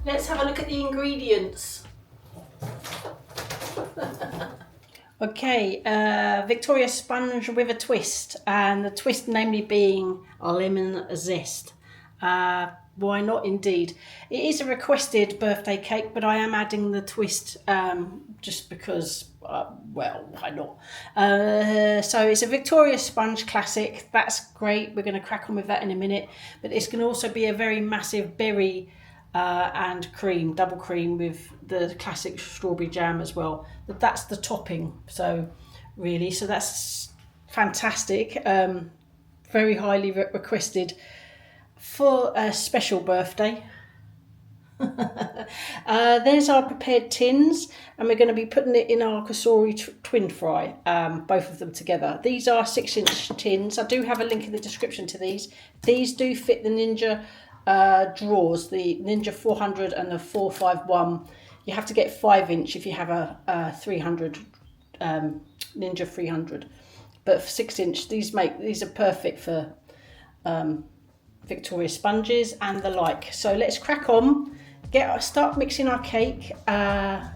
Let's have a look at the ingredients. Okay, Victoria sponge with a twist, and the twist namely being a lemon zest. Why not indeed? It is a requested birthday cake, but I am adding the twist just because, well, why not? So it's a Victoria sponge classic. That's great. We're going to crack on with that in a minute. But it's going to also be a very massive berry and cream, double cream with the classic strawberry jam as well. But that's the topping. So really, so that's fantastic. Very highly requested for a special birthday. There's our prepared tins, and we're going to be putting it in our Cosori TWINfry, both of them together. These are 6-inch tins. I do have a link in the description to these. These do fit the Ninja drawers, the Ninja 400 and the 451. You have to get 5-inch if you have a 300 Ninja 300, but for 6-inch, these are perfect for Victoria sponges and the like. So let's crack on, start mixing our cake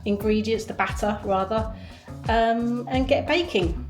ingredients, the batter rather, and get baking.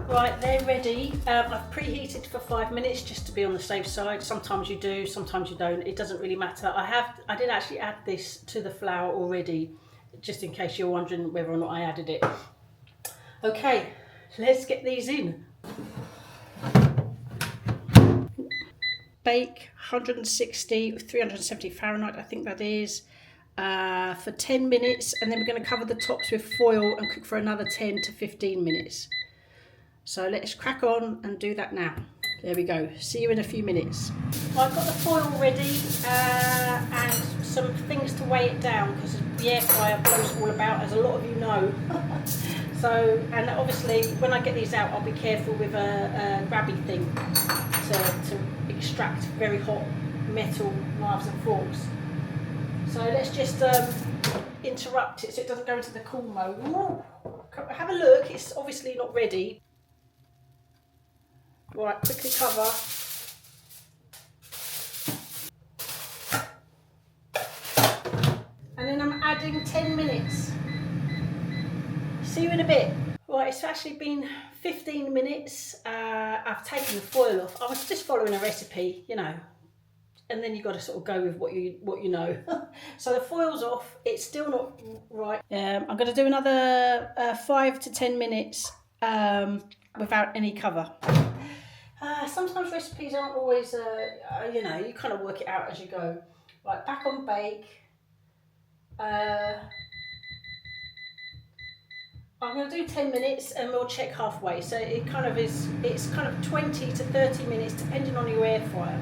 Right, they're ready. I've preheated for 5 minutes just to be on the safe side. Sometimes you do, sometimes you don't. It doesn't really matter. I did actually add this to the flour already, just in case you're wondering whether or not I added it. Okay, let's get these in. Bake 160, 370 Fahrenheit, I think that is, for 10 minutes, and then we're going to cover the tops with foil and cook for another 10 to 15 minutes. So let's crack on and do that now. There we go. See you in a few minutes. Well, I've got the foil ready and some things to weigh it down because the air fryer blows all about, as a lot of you know. So, and obviously when I get these out, I'll be careful with a grabby thing to extract very hot metal knives and forks. So let's just interrupt it so it doesn't go into the cool mode. Ooh. Have a look. It's obviously not ready. Right, quickly cover. And then I'm adding 10 minutes. See you in a bit. Right, it's actually been 15 minutes. I've taken the foil off. I was just following a recipe, you know, and then you've got to sort of go with what you know. So the foil's off. It's still not right. I'm going to do another 5 to 10 minutes without any cover. Sometimes recipes aren't always, you know, you kind of work it out as you go. Right, back on bake. I'm going to do 10 minutes and we'll check halfway. So it kind of is, it's kind of 20 to 30 minutes depending on your air fryer.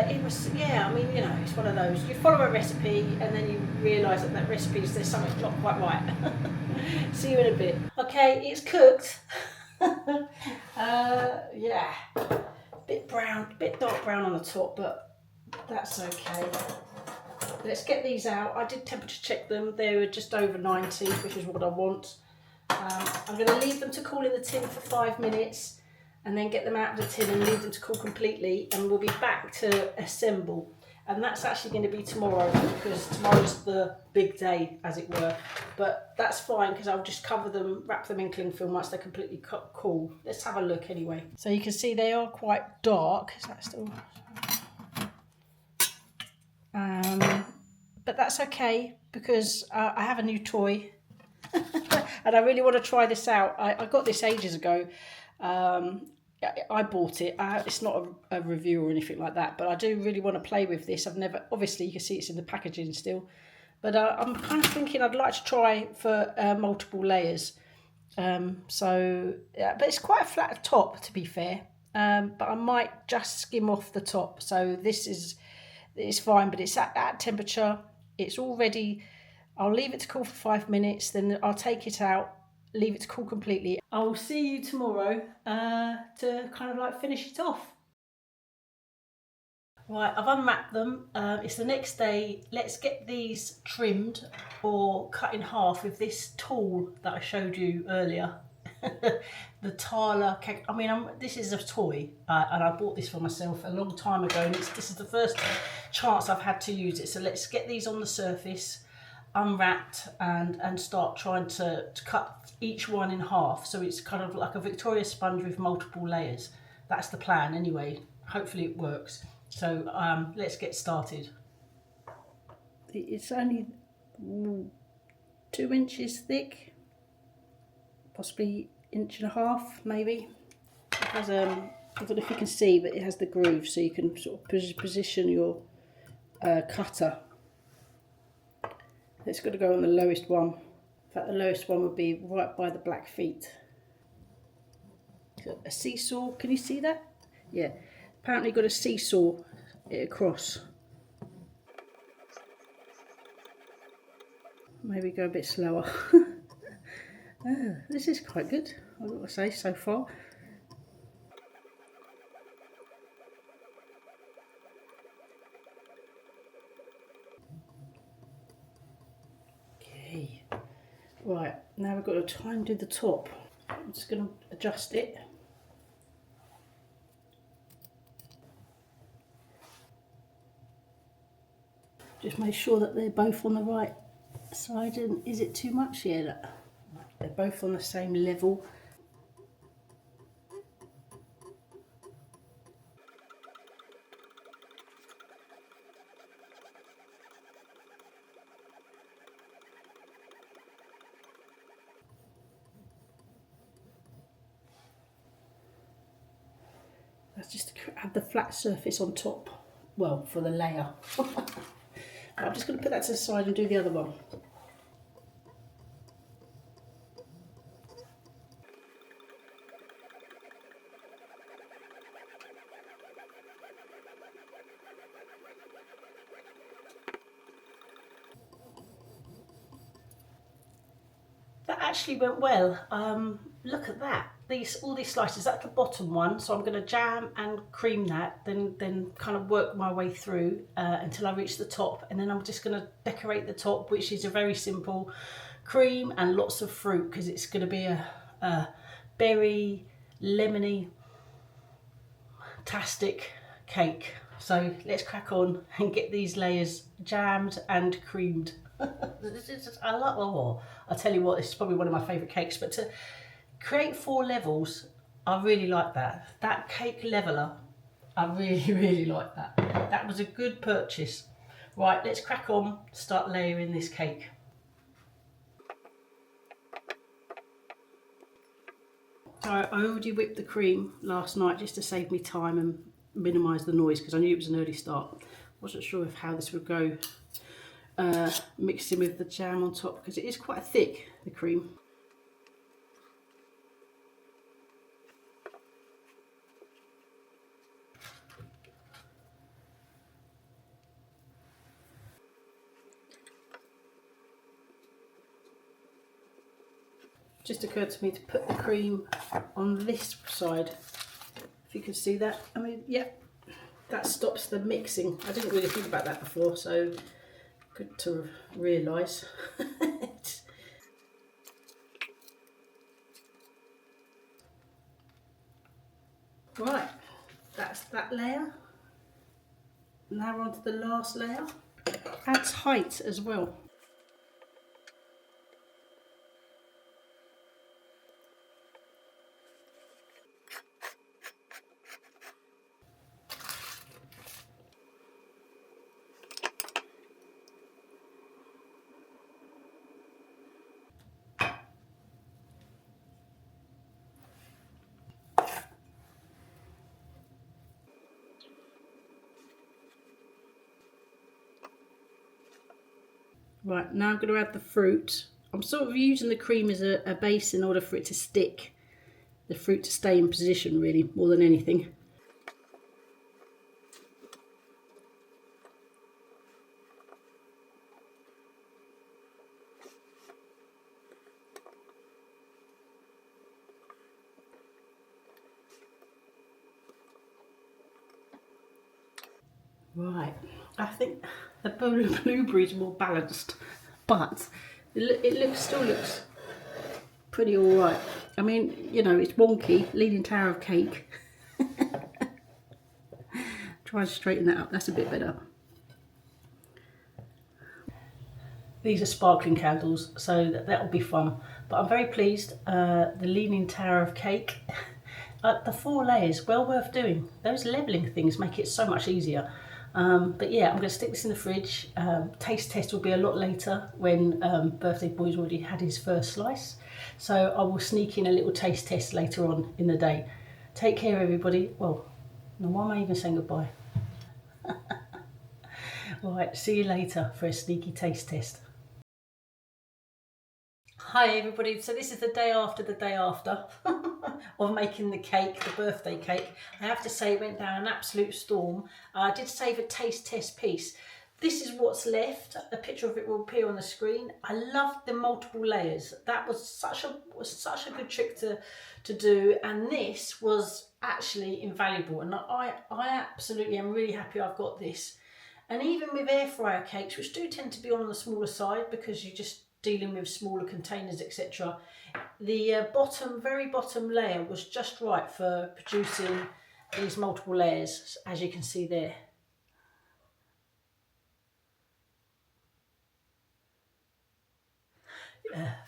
It was, yeah, I mean, you know, it's one of those. You follow a recipe and then you realise that that recipe is, there's something not quite right. See you in a bit. Okay, it's cooked. Yeah, bit brown, bit dark brown on the top, but that's okay. Let's get these out. I did temperature check them. They were just over 90, which is what I want. I'm going to leave them to cool in the tin for 5 minutes and then get them out of the tin and leave them to cool completely, and we'll be back to assemble. and that's actually going to be tomorrow because tomorrow's the big day, as it were. But that's fine because I'll just cover them, wrap them in cling film once they're completely cool. Let's have a look anyway. So you can see they are quite dark. Is that still? But that's okay because I have a new toy and I really want to try this out. I got this ages ago. I bought it. It's not a review or anything like that, but I do really want to play with this. I've never, obviously you can see it's in the packaging still, but I'm kind of thinking I'd like to try for multiple layers. So, yeah, but it's quite a flat top to be fair, but I might just skim off the top. So this is, it's fine, but it's at that temperature. It's all ready. I'll leave it to cool for 5 minutes, then I'll take it out, leave it to cool completely. I will see you tomorrow to kind of like finish it off. Right, I've unwrapped them. It's the next day. Let's get these trimmed or cut in half with this tool that I showed you earlier. The Tala cake. I mean, this is a toy, and I bought this for myself a long time ago, and this is the first chance I've had to use it. So let's get these on the surface, unwrapped, and start trying to cut each one in half. So it's kind of like a Victoria sponge with multiple layers. That's the plan anyway. Hopefully it works. So let's get started. It's only 2 inches thick, possibly 1.5 inches maybe. It has I don't know if you can see, but it has the groove, so you can sort of position your cutter. It's got to go on the lowest one. In fact, the lowest one would be right by the black feet. A seesaw, can you see that? Yeah, apparently got a seesaw it across. Maybe go a bit slower. This is quite good, I've got to say, so far. Okay, right, now we've got to try and do the top. I'm just going to adjust it. Just make sure that they're both on the right side. And is it too much? Yeah, look. They're both on the same level. That's just to have the flat surface on top. Well, for the layer. I'm just going to put that to the side and do the other one. That actually went well. Look at that. All these slices, that's the bottom one, so I'm going to jam and cream that, then kind of work my way through until I reach the top, and then I'm just going to decorate the top, which is a very simple cream and lots of fruit, because it's going to be a berry, lemony, tastic cake. So let's crack on and get these layers jammed and creamed. I'll tell you what, this is probably one of my favourite cakes, but to create 4 levels, I really like that. That cake leveler, I really, really like that. That was a good purchase. Right, let's crack on, start layering this cake. So I already whipped the cream last night just to save me time and minimise the noise, because I knew it was an early start. Wasn't sure of how this would go mixing with the jam on top, because it is quite thick, the cream. Just occurred to me to put the cream on this side, if you can see that. I mean, yeah, that stops the mixing. I didn't really think about that before, so good to realise. Right, that's that layer. Now we're on to the last layer. Adds height as well. Right, now I'm going to add the fruit. I'm sort of using the cream as a base in order for it to stick, the fruit to stay in position really, more than anything. Right, I think the blueberries are more balanced, but it still looks pretty all right. I mean, you know, it's wonky, Leaning Tower of Cake. Try and straighten that up, that's a bit better. These are sparkling candles, so that'll be fun. But I'm very pleased. The Leaning Tower of Cake. The 4 layers, well worth doing. Those levelling things make it so much easier. But yeah, I'm going to stick this in the fridge. Taste test will be a lot later when Birthday Boy's already had his first slice. So I will sneak in a little taste test later on in the day. Take care, everybody. Well, no, why am I even saying goodbye? All right, see you later for a sneaky taste test. Hi everybody, so this is the day after of making the cake, the birthday cake. I have to say it went down an absolute storm. I did save a taste test piece. This is what's left. A picture of it will appear on the screen. I loved the multiple layers. That was such a good trick to do, and this was actually invaluable, and I absolutely am really happy I've got this. And even with air fryer cakes, which do tend to be on the smaller side because you're just dealing with smaller containers, etc., the very bottom layer was just right for producing these multiple layers, as you can see there.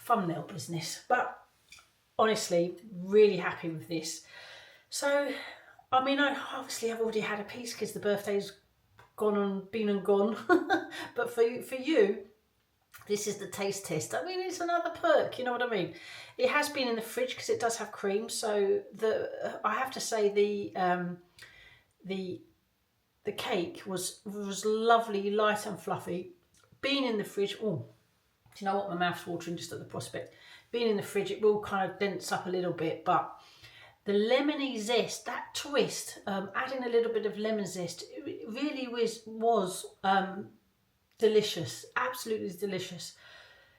Thumbnail business, but honestly really happy with this. So I mean, obviously I've already had a piece because the birthday's been and gone but for you this is the taste test. I mean, it's another perk, you know what I mean? It has been in the fridge because it does have cream, so I have to say the cake was lovely, light and fluffy. Being in the fridge, oh, do you know what? My mouth's watering just at the prospect. Being in the fridge, it will kind of dents up a little bit, but the lemony zest, that twist, adding a little bit of lemon zest, it really was delicious, absolutely delicious.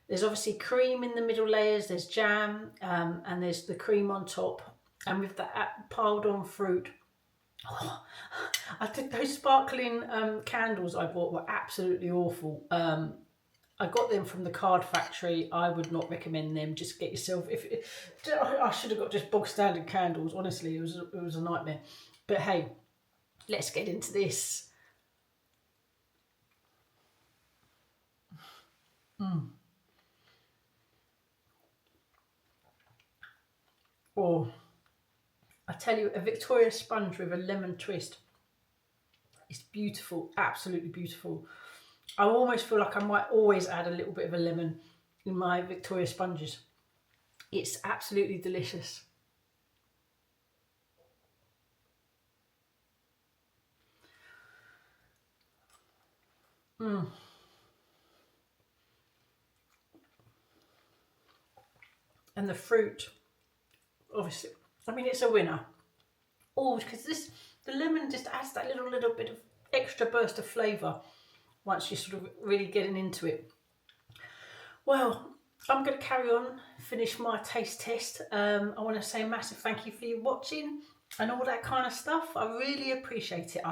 There's obviously cream in the middle layers, there's jam, and there's the cream on top, and with that piled on fruit. Oh, I think those sparkling candles I bought were absolutely awful. I got them from the card factory. I would not recommend them. Just get yourself. I should have got just bog standard candles. Honestly, it was a nightmare. But hey, let's get into this. Oh, I tell you, a Victoria sponge with a lemon twist. It's beautiful, absolutely beautiful. I almost feel like I might always add a little bit of a lemon in my Victoria sponges. It's absolutely delicious. And the fruit, obviously, I mean, it's a winner. Oh, because the lemon just adds that little bit of extra burst of flavour once you're sort of really getting into it. Well, I'm going to carry on, finish my taste test. I want to say a massive thank you for you watching and all that kind of stuff. I really appreciate it.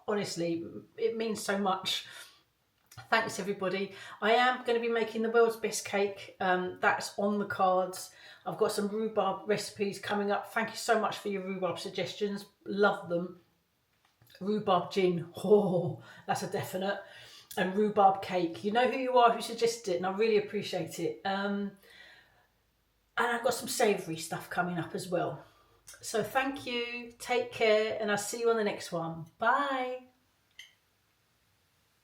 Honestly, it means so much. Thanks everybody. I am going to be making the world's best cake. That's on the cards. I've got some rhubarb recipes coming up. Thank you so much for your rhubarb suggestions. Love them. Rhubarb gin, oh, that's a definite. And rhubarb cake. You know who you are, who suggested it, and I really appreciate it. And I've got some savoury stuff coming up as well. So thank you, take care, and I'll see you on the next one. Bye.